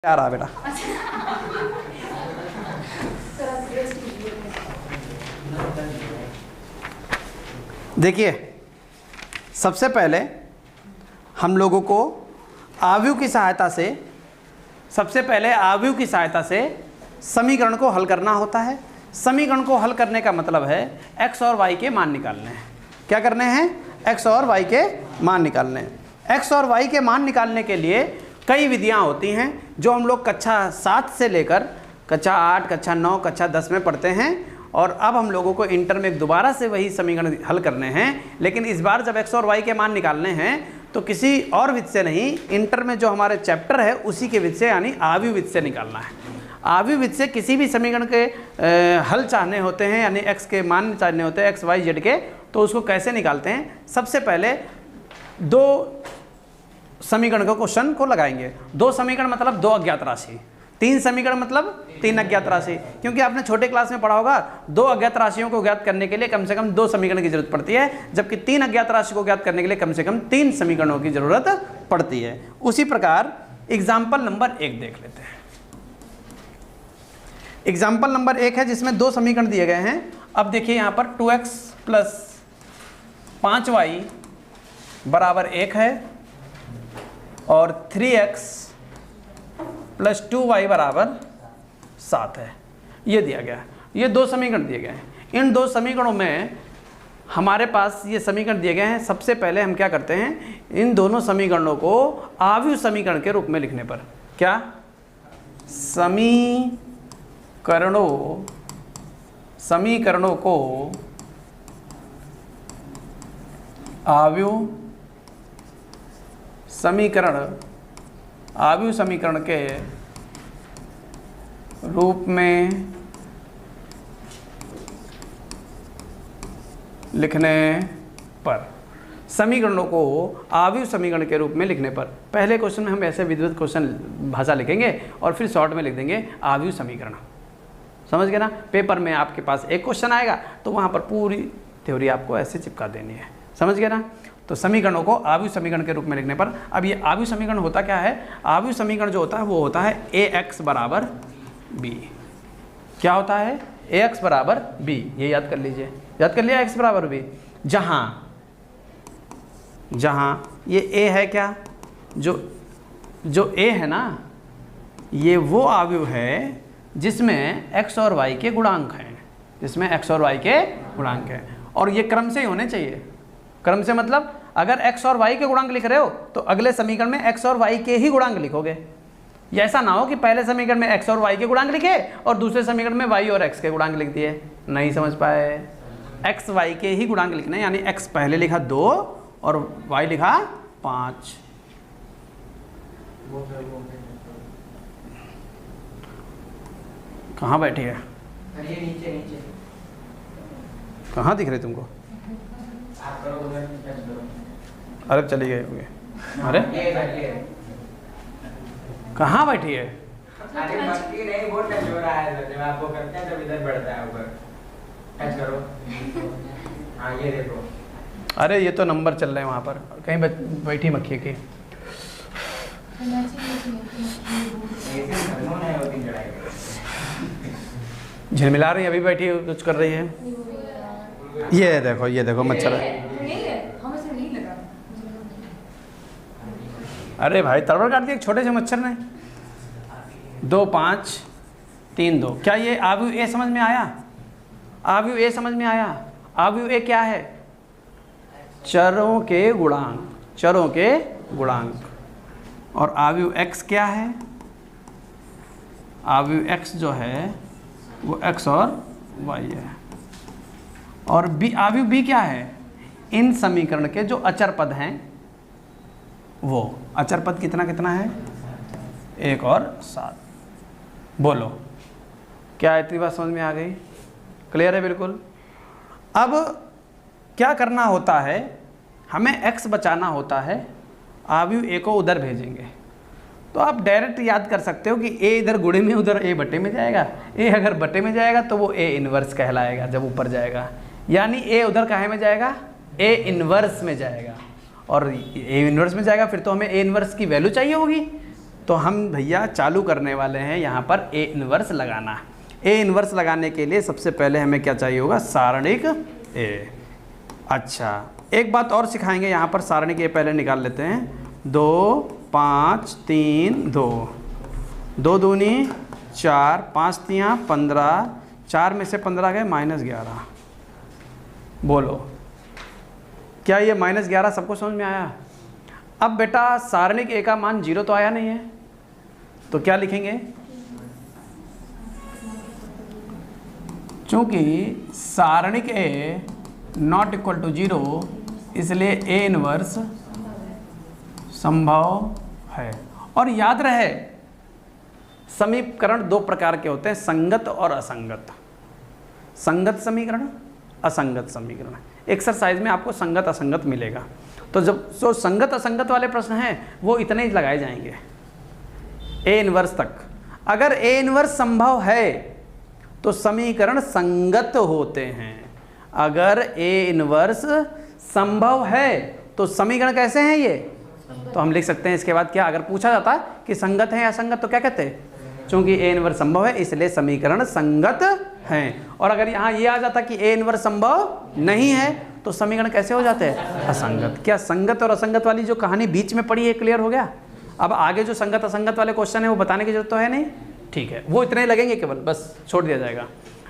आ रहा बेटा। देखिए, सबसे पहले हम लोगों को आव्यूह की सहायता से समीकरण को हल करना होता है। समीकरण को हल करने का मतलब है x और y के मान निकालने हैं। क्या करने हैं? x और y के मान निकालने हैं। x और y के मान निकालने के लिए कई विधियां होती हैं जो हम लोग कक्षा 7 से लेकर कक्षा 8, कक्षा 9, कक्षा 10 में पढ़ते हैं, और अब हम लोगों को इंटर में दोबारा से वही समीकरण हल करने हैं। लेकिन इस बार जब x और y के मान निकालने हैं तो किसी और विधि से नहीं, इंटर में जो हमारे चैप्टर है उसी के विधि से यानी आव्यूह विधि से निकालना है। आव्यूह विधि से किसी भी समीकरण के हल चाहने होते हैं, यानी x के मान चाहने होते हैं, x, y, z के, तो उसको कैसे निकालते हैं? सबसे पहले दो समीकरण का क्वेश्चन को लगाएंगे। दो समीकरण मतलब दो अज्ञात राशि, तीन समीकरण मतलब तीन अज्ञात राशि। क्योंकि आपने छोटे क्लास में पढ़ा होगा, दो अज्ञात राशियों को ज्ञात करने के लिए कम से कम दो समीकरण की जरूरत पड़ती है, जबकि तीन अज्ञात राशि को ज्ञात करने के लिए कम से कम तीन समीकरणों की जरूरत पड़ती है। उसी प्रकार एग्जाम्पल नंबर 1 देख लेते हैं। एग्जाम्पल नंबर 1 है जिसमें दो समीकरण दिए गए हैं। अब देखिए यहाँ पर 2x प्लस 5y बराबर 1 है और 3x प्लस 2y बराबर 7 है। ये दिया गया है। ये दो समीकरण दिए गए हैं। इन दो समीकरणों में हमारे पास ये समीकरण दिए गए हैं। सबसे पहले हम क्या करते हैं, इन दोनों समीकरणों को आव्यूह समीकरण के रूप में लिखने पर, क्या समीकरणों को आव्यूह समीकरण के रूप में लिखने पर, समीकरणों को आव्यूह समीकरण के रूप में लिखने पर, पहले क्वेश्चन में हम ऐसे विधिवत क्वेश्चन भाषा लिखेंगे और फिर शॉर्ट में लिख देंगे आव्यूह समीकरण। समझ गए ना? पेपर में आपके पास एक क्वेश्चन आएगा तो वहाँ पर पूरी थ्योरी आपको ऐसे चिपका देनी है। समझ गए ना? तो समीकरणों को आव्यूह समीकरण के रूप में लिखने पर, अब ये आव्यूह समीकरण होता क्या है? आव्यूह समीकरण जो होता है वो होता है ax बराबर b। क्या होता है? ax बराबर b। ये याद कर लीजिए, याद कर लिया, x बराबर b। जहाँ ये a है, क्या जो a है ना, ये वो आव्यूह है जिसमें x और y के गुणांक हैं, और ये क्रम से ही होने चाहिए। क्रम से मतलब अगर x और y के गुणांक लिख रहे हो तो अगले समीकरण में x और y के ही गुणांक लिखोगे। या ऐसा ना हो कि पहले समीकरण में x और y के गुणांक लिखे और दूसरे समीकरण में y और x के गुणांक लिख दिए। नहीं समझ पाए? x y के ही गुणांक लिखने, यानी x पहले लिखा 2 और y लिखा 5। कहाँ बैठी है? नीचे। कहाँ दिख रहे तुमको? अरे चली गए होंगे। अरे कहाँ बैठी है? अरे ये तो नंबर चल रहे हैं वहाँ पर, कहीं बैठी मक्खी की। झिलमिला रही, अभी बैठी कुछ कर रही है। ये देखो मच्छर है। अरे भाई तड़बड़ काट दिया छोटे से मच्छर ने। 2 5 3 2। क्या ये आव्यूह ए समझ में आया? आव्यूह ए समझ में आया? आव्यूह ए क्या है? चरों के गुणांक। और आव्यूह एक्स क्या है? आव्यूह एक्स जो है वो x और y है। और बी, आव्यूह बी क्या है? इन समीकरण के जो अचर पद हैं, वो अचर पद कितना है? 1 और 7। बोलो, क्या इतनी बात समझ में आ गई? क्लियर है बिल्कुल? अब क्या करना होता है, हमें x बचाना होता है। आव्यूह a को उधर भेजेंगे तो आप डायरेक्ट याद कर सकते हो कि a इधर गुणे में, उधर a बटे में जाएगा। a अगर बटे में जाएगा तो वो a इन्वर्स कहलाएगा जब ऊपर जाएगा, यानी a उधर काहे में जाएगा? a इन्वर्स में जाएगा। और a इन्वर्स में जाएगा फिर तो हमें a इन्वर्स की वैल्यू चाहिए होगी, तो हम भैया चालू करने वाले हैं यहाँ पर ए इन्वर्स लगाना। ए इन्वर्स लगाने के लिए सबसे पहले हमें क्या चाहिए होगा, सारणिक ए। अच्छा एक बात और सिखाएंगे यहाँ पर, सारणिक ए पहले निकाल लेते हैं। 2 5 3 2, 2 दूनी 4, 5 तियाँ 15, 4 में से 15 गए -11। बोलो क्या ये -11 सबको समझ में आया? अब बेटा सारणिक ए का मान 0 तो आया नहीं है, तो क्या लिखेंगे? चूंकि सारणिक ए नॉट इक्वल टू 0 इसलिए ए इनवर्स संभव है। और याद रहे समीकरण दो प्रकार के होते हैं, संगत और असंगत। संगत समीकरण, असंगत समीकरण। एक्सरसाइज में आपको संगत असंगत मिलेगा। तो जब जो संगत असंगत वाले प्रश्न हैं वो इतने ही लगाए जाएंगे ए इनवर्स तक। अगर ए इनवर्स संभव है तो समीकरण संगत होते हैं। अगर ए इनवर्स संभव है तो समीकरण कैसे हैं ये? तो हम लिख सकते हैं इसके बाद क्या, अगर पूछा जाता है कि संगत है या असंगत तो क्या कहते हैं? चूंकि ए इनवर्स संभव है इसलिए समीकरण संगत हैं। और अगर यहाँ ये आ जाता कि ए इनवर्स संभव नहीं है तो समीकरण कैसे हो जाते हैं? असंगत। क्या संगत और असंगत वाली जो कहानी बीच में पड़ी है क्लियर हो गया? अब आगे जो संगत असंगत वाले क्वेश्चन है वो बताने की जरूरत तो है नहीं, ठीक है, वो इतने लगेंगे केवल, बस छोड़ दिया जाएगा।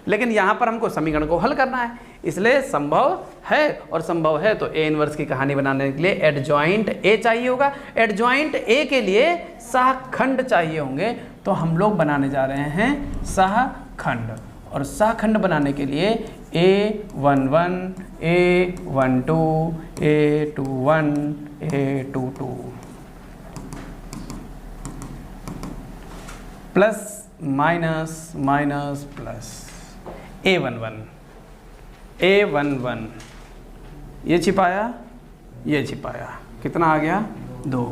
लेकिन यहाँ पर हमको समीकरण को हल करना है, इसलिए संभव है और संभव है तो ए इनवर्स की कहानी बनाने के लिए एडजॉइंट ए चाहिए होगा। एडजॉइंट ए के लिए सहखंड चाहिए होंगे, तो हम लोग बनाने जा रहे हैं सहखंड। और सहखंड बनाने के लिए A11, A12, A21, A22 plus minus minus plus A11, A11 ये छिपाया, ये छिपाया, कितना आ गया? 2।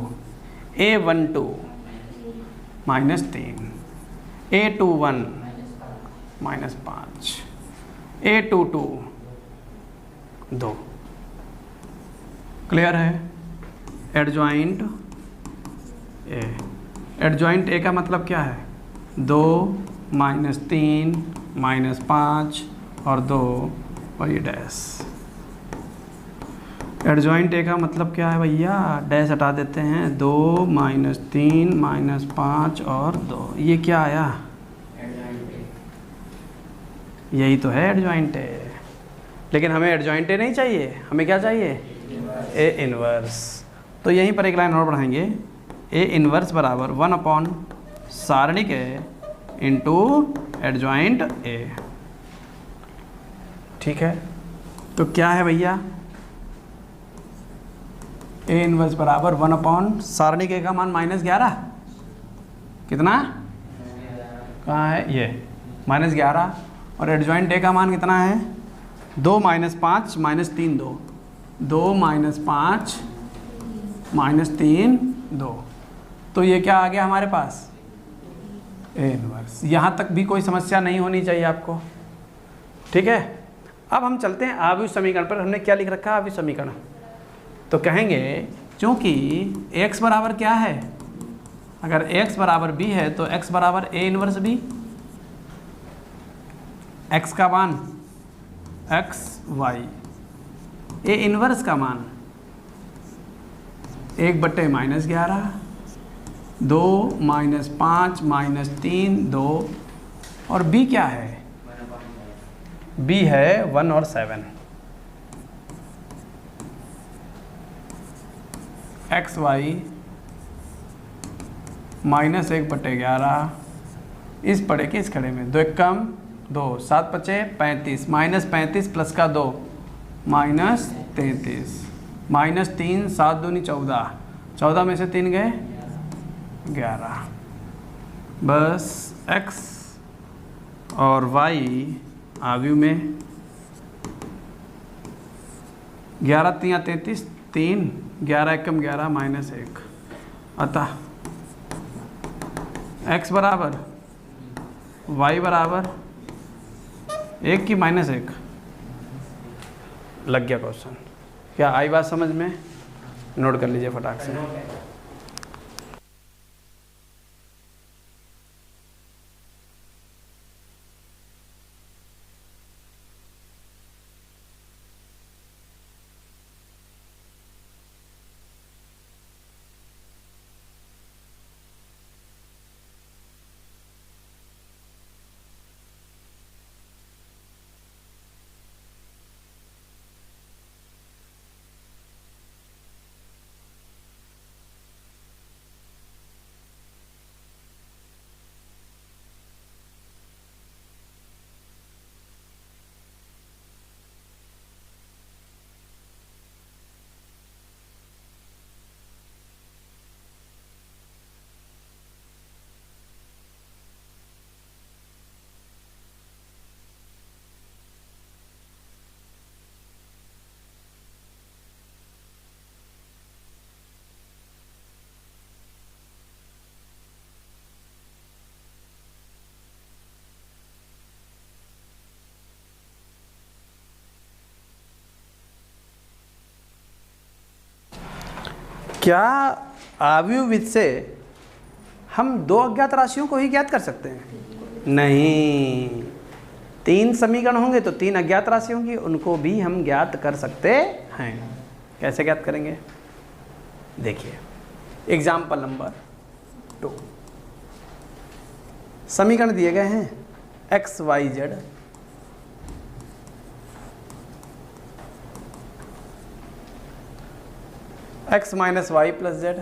A12 -3, A21 -5, A22 2। क्लियर है? Adjoint A. एडजॉइंट ए का मतलब क्या है? 2 -3 -5 और 2 और ये डैश। एडजॉइंट ए का मतलब क्या है भैया? डैश हटा देते हैं, 2 -3 -5 और 2। ये क्या आया? यही तो है एडजॉइंट ए। लेकिन हमें एडजॉइंट ए नहीं चाहिए, हमें क्या चाहिए? A inverse. तो यहीं पर एक लाइन और बढ़ाएंगे, ए इनवर्स बराबर 1 सारणिक ए इंटू एडजॉइंट ए। ठीक है, तो क्या है भैया? ए इनवर्स बराबर 1 सारणिक ए का मान -11। कितना? कहाँ है ये? -11। और एडजॉइंट ए का मान कितना है? 2 -5 -3 2। 2 -5 -3 2। तो ये क्या आ गया हमारे पास? A inverse. यहाँ तक भी कोई समस्या नहीं होनी चाहिए आपको, ठीक है। अब हम चलते हैं आव्यूह समीकरण पर। हमने क्या लिख रखा है आव्यूह समीकरण? तो कहेंगे क्योंकि x बराबर क्या है? अगर x बराबर b है तो x बराबर ए इनवर्स b। x का मान x y, ए इनवर्स का मान 1/-11, 2 -5 -3 2। और b क्या है? b है 1 और 7। एक्स वाई -1/11 इस पड़े के इस खड़े में 2 1 कम 2 7 5 35 -35 प्लस का 2 -33 -3 7 दूनी 14, 14 में से 3 गए 11। बस x और y आव्यूह में 11 3 33 3 11 1 कम 11 -1। अतः x बराबर y बराबर 1 की -1। लग गया क्वेश्चन? क्या आई बात समझ में? नोट कर लीजिए फटाक से। क्या आव्यूवित से हम दो अज्ञात राशियों को ही ज्ञात कर सकते हैं? नहीं, 3 समीकरण होंगे तो 3 अज्ञात राशि होंगी, उनको भी हम ज्ञात कर सकते हैं। कैसे ज्ञात करेंगे? देखिए एग्जाम्पल नंबर 2। समीकरण दिए गए हैं x y z, x minus y plus z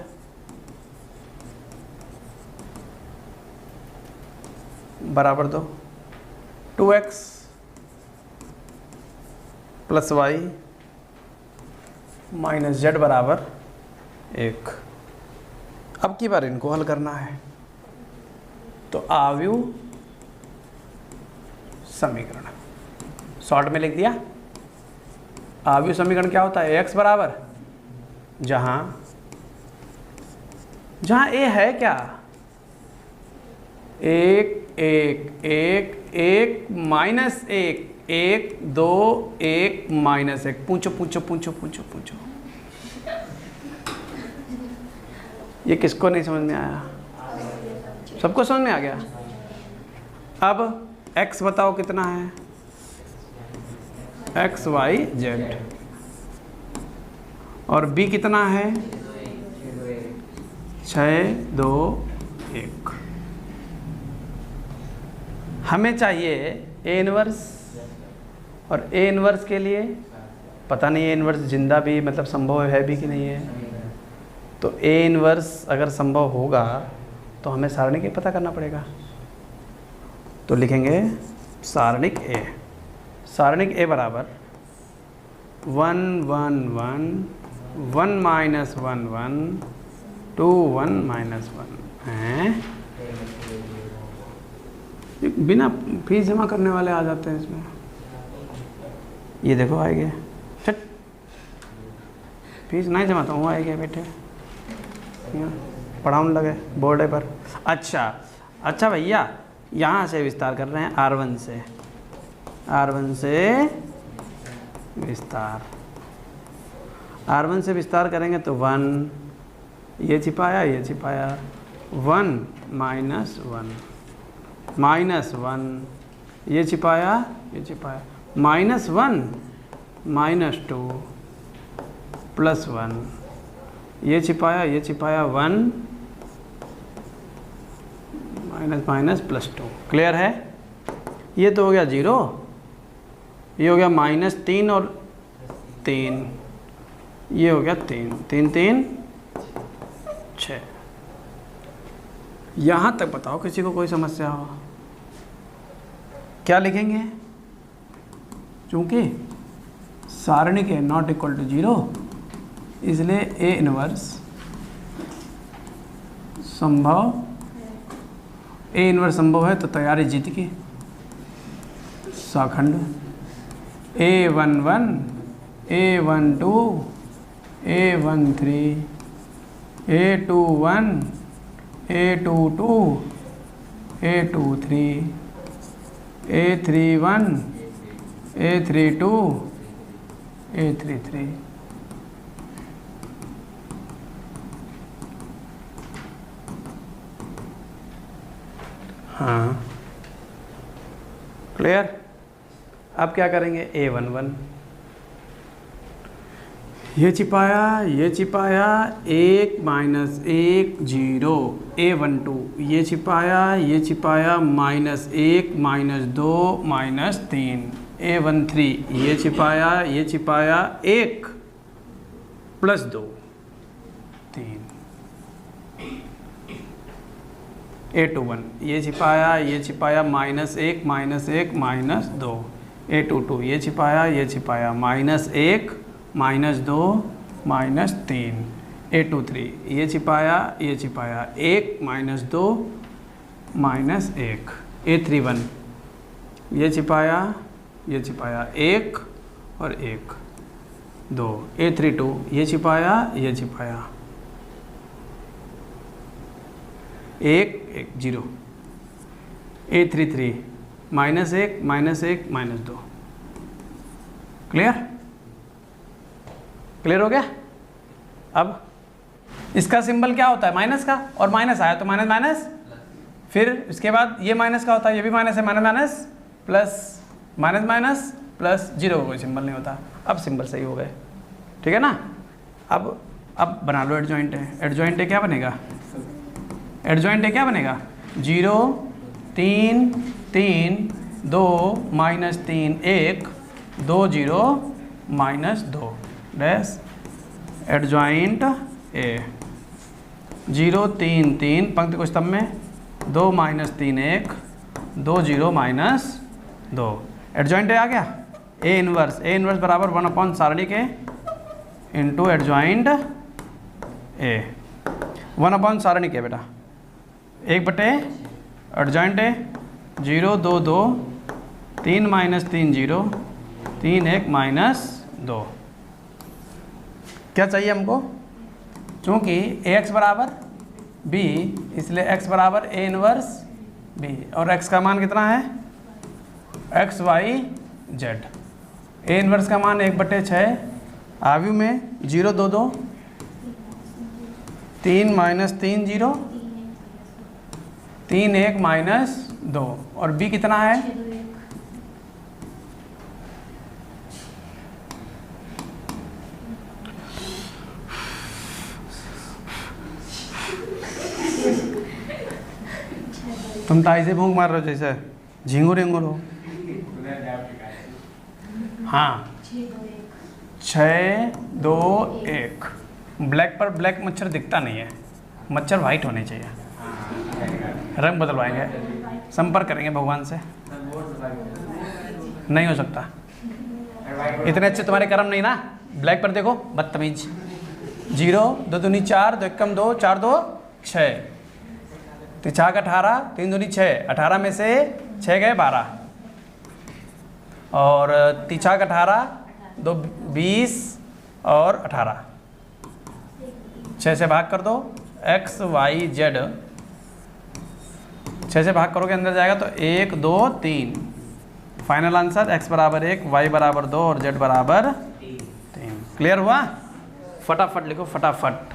बराबर 2, 2x plus Y minus Z बराबर 1। अब की बार इनको हल करना है, तो आव्यूह समीकरण शॉर्ट में लिख दिया। आव्यूह समीकरण क्या होता है? x बराबर जहां a है क्या? 1 1 1 1 माइनस 1 1 2 1 माइनस 1। पूछो पूछो पूछो पूछो पूछो, ये किसको नहीं समझ में आया? सबको समझ में आ गया? अब x बताओ कितना है? एक्स वाई जेड, और b कितना है? 6 2 1। हमें चाहिए a इनवर्स, और a इनवर्स के लिए पता नहीं a इनवर्स जिंदा भी मतलब संभव है भी कि नहीं है। तो a इनवर्स अगर संभव होगा तो हमें सारणिक a पता करना पड़ेगा। तो लिखेंगे सारणिक a, सारणिक a बराबर 1 1 1 1 माइनस 1 1 2 1 माइनस 1 हैं। बिना फीस जमा करने वाले आ जाते हैं इसमें। ये देखो आएंगे, छट फीस नहीं जमाता हूँ, आएंगे बेटे पढ़ाने लगे बोर्ड पर। अच्छा भैया, यहाँ से विस्तार कर रहे हैं R1 से, R1 से विस्तार, R1 से विस्तार करेंगे तो 1 ये छिपाया 1 माइनस 1 माइनस 1 ये छिपाया माइनस 1 माइनस 2 प्लस 1 ये छिपाया 1 माइनस माइनस प्लस 2। क्लियर है? ये तो हो गया 0, ये हो गया माइनस 3 और 3, ये हो गया 3 3 3 6। यहाँ तक बताओ किसी को कोई समस्या हो? क्या लिखेंगे? चूँकि सारणिक है नॉट इक्वल टू 0, इसलिए a इनवर्स संभव, a इनवर्स संभव है तो तैयारी जीत की। साखंड A11 A12 A13 A21 A22 A23 A31 A32 A33। हाँ क्लियर? अब क्या करेंगे? A11 ये छिपाया 1 माइनस 1 0। A12 ये छिपाया माइनस 1 माइनस 2 माइनस 3। A13 ये छिपाया 1 प्लस 2 3। A21 ये छिपाया माइनस 1 माइनस 1 माइनस 2। A22 ये छिपाया माइनस 1 माइनस 2 माइनस 3। A23 ये छिपाया 1 माइनस 2 माइनस 1। A31 ये छिपाया 1 और 1 2। A32 ये छिपाया 1 0। A33 minus 1 minus 1 minus 2। Clear हो गया? अब इसका सिंबल क्या होता है माइनस का, और माइनस आया तो माइनस माइनस, फिर इसके बाद ये माइनस का होता है, ये भी माइनस है, minus minus plus, minus minus plus, zero का कोई सिंबल नहीं होता। अब सिंबल सही हो गए, ठीक है ना। अब बना लो एडजॉइंट है। एडजॉइंट है क्या बनेगा, एडजॉइंट है क्या बनेगा, 0 3 3 2 minus 3 1 2 0 minus 2 dash adjoint A. 0 3 3 पंक्ति को स्तंभ में, 2 माइनस 3 1 2 0 माइनस 2। एडजॉइंट ए आ गया। ए इनवर्स बराबर 1 सारणी के इंटू एडजॉइंट ए। 1 सारणी के बेटा 1 एडजॉइंट ए 0 2 2 3 माइनस 3 0 3 1 माइनस 2। क्या चाहिए हमको, चूँकि ax बराबर b इसलिए x बराबर a इनवर्स b, और x का मान कितना है, x y z। a inverse का मान 1/6, आव्यूह में 0 2 2 3 माइनस 3 0 3 1 माइनस 2, और b कितना है, तुम ताई से भूख मार रहे हो जैसे झिंगुर इंगुर हो। हाँ 6 2 1। ब्लैक पर ब्लैक मच्छर दिखता नहीं है, मच्छर वाइट होने चाहिए। रंग बदलवाएंगे, संपर्क करेंगे भगवान से, नहीं हो सकता, इतने अच्छे तुम्हारे कर्म नहीं ना। ब्लैक पर देखो बदतमीज। 0 2 दूनी 4 2 1 2 4 2 6, 3 18 3 दूनी 6, 18 में से 6 गए 12, और 3 18 2 20 और 18, 6 से भाग कर दो, x y z 6 से भाग करोगे अंदर जाएगा तो 1 2 3। फाइनल आंसर x बराबर 1 y बराबर 2 और z बराबर 3। क्लियर हुआ, फटाफट लिखो फटाफट।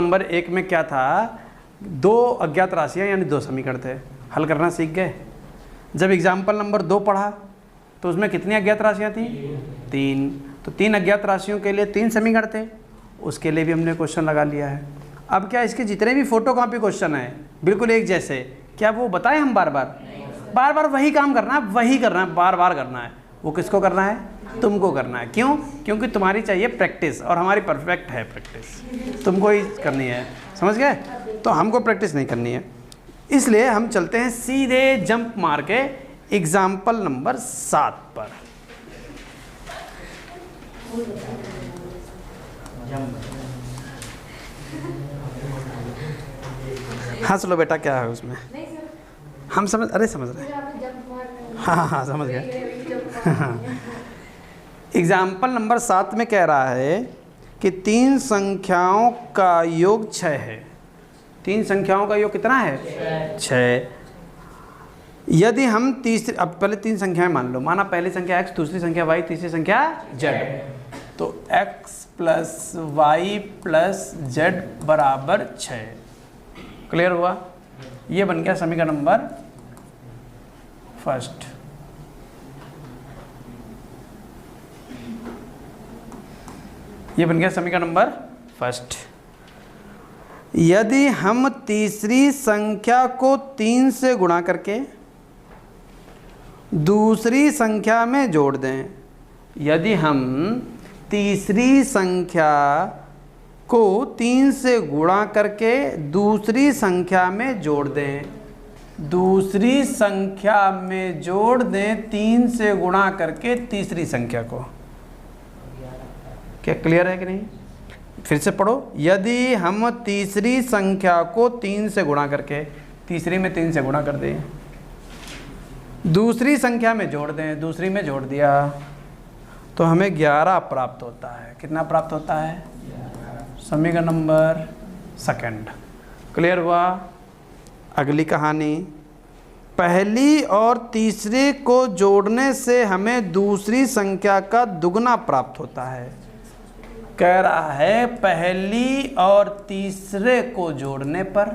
नंबर 1 में क्या था, 2 अज्ञात राशियाँ यानी 2 समीकरण थे, हल करना सीख गए। जब एग्जाम्पल नंबर 2 पढ़ा तो उसमें कितनी अज्ञात राशियाँ थी, 3। तो 3 अज्ञात राशियों के लिए 3 समीकरण थे, उसके लिए भी हमने क्वेश्चन लगा लिया है। अब क्या इसके जितने भी फोटो कॉपी क्वेश्चन हैं बिल्कुल एक जैसे, क्या वो बताएं हम बार बार वही काम करना है, वही करना है, बार बार करना है। वो किसको करना है, तुमको करना है। क्यों? क्योंकि तुम्हारी चाहिए प्रैक्टिस और हमारी परफेक्ट है प्रैक्टिस, तुमको ही करनी है, समझ गए? तो हमको प्रैक्टिस नहीं करनी है, इसलिए हम चलते हैं सीधे जंप मार के एग्जाम्पल नंबर 7 पर। हंस लो बेटा, क्या है उसमें? हम समझ, अरे समझ रहे हैं, हाँ समझ गए। एग्जाम्पल नंबर 7 में कह रहा है कि 3 संख्याओं का योग 6 है। 3 संख्याओं का योग कितना है, 6। यदि हम तीसरी, अब पहले 3 संख्याएं मान लो, माना पहली संख्या x, दूसरी संख्या y, तीसरी संख्या z। तो x plus y plus z बराबर 6। क्लियर हुआ? ये बन गया समीकरण नंबर 1। ये बन गया समीकरण नंबर 1। यदि हम तीसरी संख्या को 3 से गुणा करके दूसरी संख्या में जोड़ दें, यदि हम तीसरी संख्या को 3 से गुणा करके दूसरी संख्या में जोड़ दें, दूसरी संख्या में जोड़ दें 3 से गुणा करके तीसरी संख्या को। क्या क्लियर है कि नहीं? फिर से पढ़ो। यदि हम तीसरी संख्या को 3 से गुणा करके, तीसरी में 3 से गुणा कर दें, दूसरी संख्या में जोड़ दें, दूसरी में जोड़ दिया, तो हमें 11 प्राप्त होता है। कितना प्राप्त होता है? समीकरण नंबर 2। क्लियर हुआ? अगली कहानी, पहली और तीसरे को जोड़ने से हमें दूसरी संख्या का दुगना प्राप्त होता है। कह रहा है पहली और तीसरे को जोड़ने पर,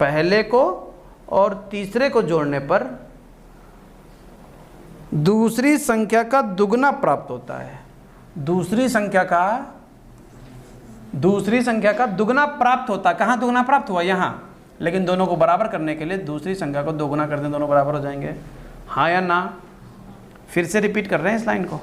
पहले को और तीसरे को जोड़ने पर दूसरी संख्या का दुगना प्राप्त होता है। दूसरी संख्या का दुगना प्राप्त होता। कहाँ दुगना प्राप्त हुआ? यहाँ। लेकिन दोनों को बराबर करने के लिए दूसरी संख्या को दोगुना कर दें, दोनों बराबर हो जाएंगे। हाँ या ना? फिर से रिपीट कर रहे हैं इस लाइन को।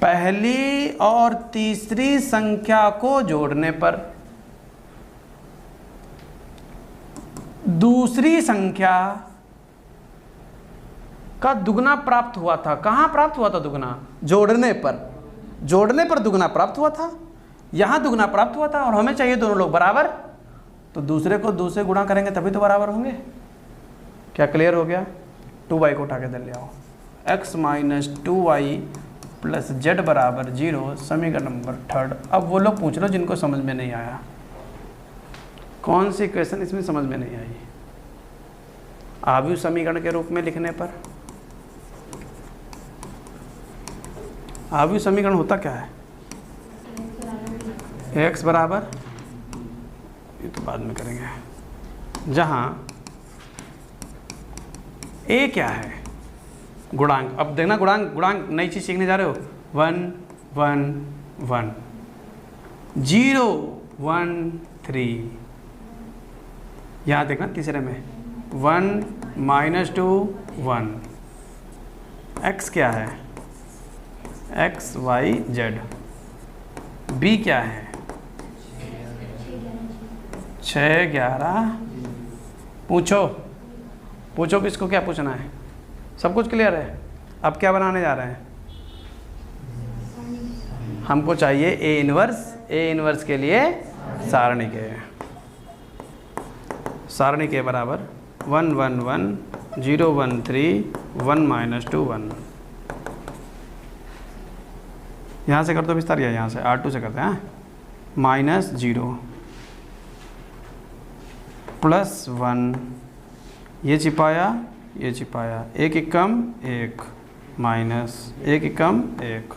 पहली और तीसरी संख्या को जोड़ने पर दूसरी संख्या का दुगना प्राप्त हुआ था। कहाँ प्राप्त हुआ था दुगना? जोड़ने पर। जोड़ने पर दुगना प्राप्त हुआ था, यहाँ दुगना प्राप्त हुआ था, और हमें चाहिए दोनों लोग बराबर। तो दूसरे को 2 से गुणा करेंगे तभी तो बराबर होंगे। क्या क्लियर हो गया? 2y को उठा के दे ले आओ। x minus 2y plus z बराबर 0, समीकरण नंबर 3। अब वो लोग पूछ लो जिनको समझ में नहीं आया, कौन सी क्वेश्चन इसमें समझ में नहीं आई? आव्यूह समीकरण के रूप में लिखने पर आव्यूह समीकरण होता क्या है? x बराबर, ये तो बाद में करेंगे, जहाँ a क्या है? गुणांक। अब देखना, गुणांक नई चीज़ सीखने जा रहे हो। 1 1 1, 0 1 3। यहाँ देखना तीसरे में 1 माइनस 2 1। x क्या है? x y z। b क्या है? 6 11। पूछो किसको क्या पूछना है? सब कुछ क्लियर है? अब क्या बनाने जा रहे हैं? हमको चाहिए ए इनवर्स के लिए सारणी के बराबर 1 1 1 0 1 3 1 माइनस 2 1। यहाँ से कर दो विस्तार, या यहाँ से R2 से करते हैं। माइनस 0 प्लस 1, ये छिपाया, ये छिपाया, 1 एकम 1 माइनस 1 एकम 1।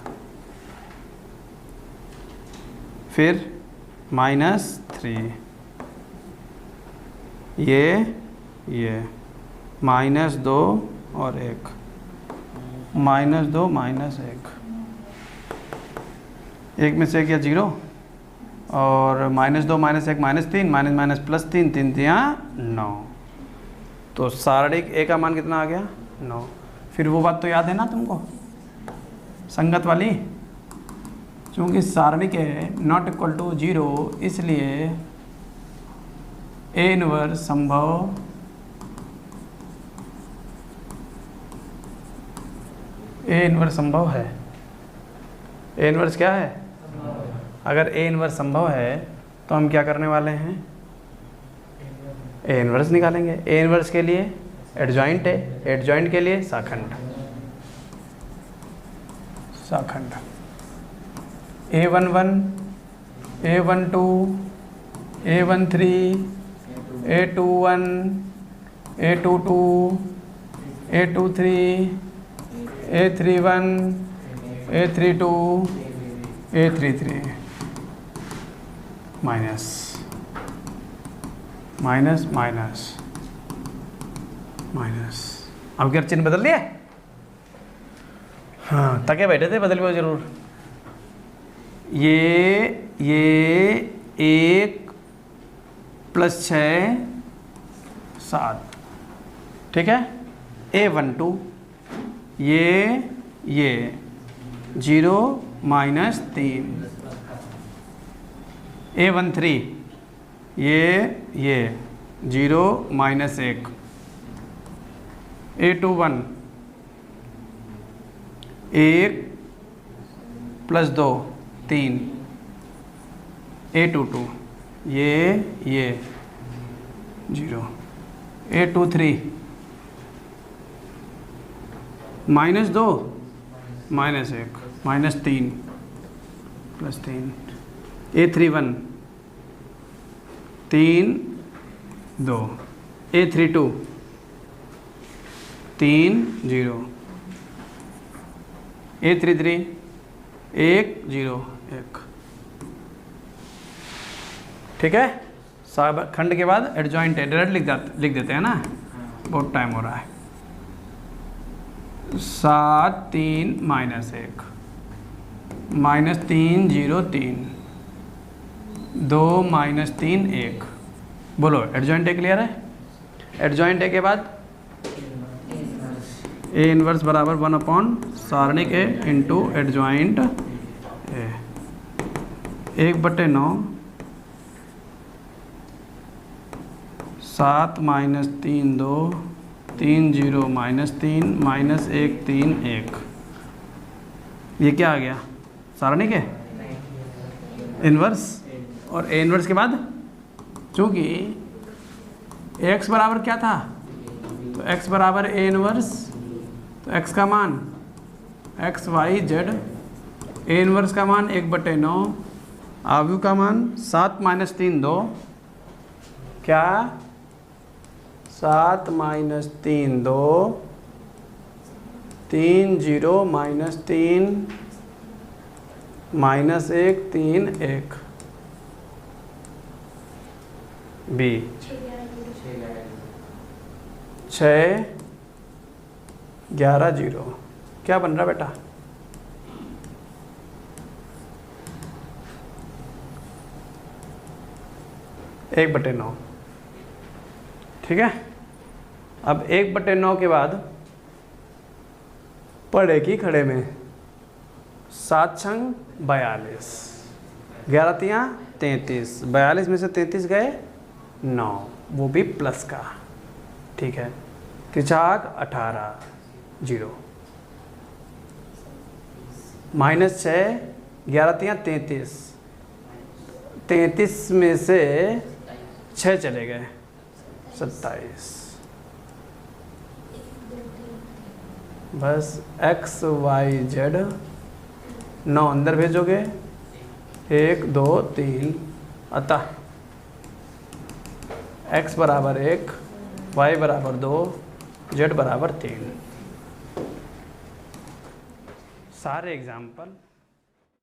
फिर -3, ये -2 और 1, -2 -1, 1 में से 1 गया 0 और -2 -1 -3 माइनस प्लस 3 3 9। तो सारणिक ए का मान कितना आ गया 9। फिर वो बात तो याद है ना तुमको, संगत वाली, क्योंकि सारणिक है नॉट इक्वल टू 0, इसलिए ए इनवर्स संभव है। ए इनवर्स क्या है? अगर ए इनवर्स संभव है तो हम क्या करने वाले हैं? ए इनवर्स निकालेंगे। ए इनवर्स के लिए एडजॉइंट है, एडजॉइंट के लिए शाखंड A11, A12, A13, A21, A22, A23, A31, A32, A33 minus minus minus minus. अब क्या चिन्ह बदल दिया? हाँ, तके बैठे थे, बदल गए जरूर। ये 1 + 6 7, ठीक है। A12 ये 0 -3, A13 ये 0 -1, A21 1 + 2 3, A22 ये 0, A23 -2 -1 -3 + 3, A31 3 2, A32 3 0, A33 1 0 1, ठीक है। खंड के बाद एडजॉइंट है, डायरेक्ट लिख देते हैं ना, बहुत टाइम हो रहा है। 7 3 -1 -3 0 3 2 -3 1। बोलो एडजॉइंट ए क्लियर है? एडजॉइंट ए के बाद ए इनवर्स बराबर 1 सारणिक ए इंटू एडजॉइंट ए। 1/9 7 -3 2 3 0 -3 -1 3 1। ये क्या आ गया? सारणिक है इनवर्स। और ए इनवर्स के बाद चूँकि x बराबर क्या था, तो x बराबर ए इनवर्स, तो x का मान x y z, A inverse का मान 1/9, आव्यू का मान 7 -3 2, क्या 7 -3 2 3 0 -3 -1 3 1 बी 6 11 0। क्या बन रहा बेटा? एक 1/9, ठीक है। अब 1/9 के बाद पड़े की खड़े में 7 छंग 42, 11 तियाँ 33, 42 में से 33 गए 9, वो भी प्लस का, ठीक है। त्रिचाक 18 0 -6 11 तियाँ 33, 33 में से 6 चले गए 27। बस x y z 9 अंदर भेजोगे 1 2 3, अतः x बराबर 1, y बराबर 2, z बराबर 3। सारे एग्जाम्पल